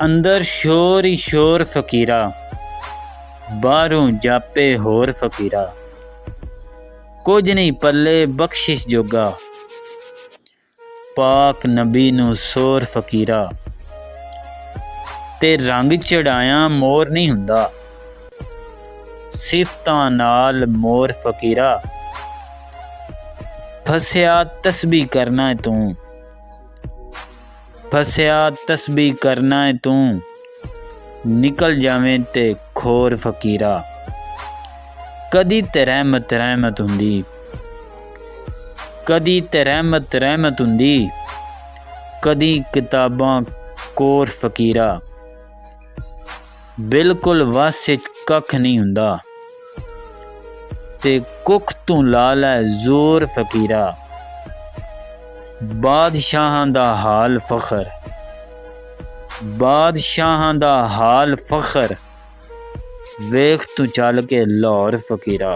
अंदर शोर ही शोर फकीरा, बाहरों जापे होर फकीरा। कुछ नहीं पल्ले बख्शिश जोगा, पाक नबी नू सोर फकीरा। ते रंग चढ़ाया मोर नहीं हुंदा, सिफतां नाल मोर फकीरा। फसिया तस्बीह करना है तू, फसिया तस्बीह करना है तू, निकल जावें ते खोर फकीरा। कदी ते रहमत रहमत हुंदी, कदी ते रहमत रहमत हुंदी, कदी किताबां कोर फकीरा। बिल्कुल वस कख नहीं हुंदा, ते कुख तू ला लै जोर फकीरा। बादशाहां दा हाल फखर, बादशाहां दा हाल फखर, वेख तू चल के लाहौर फकीरा।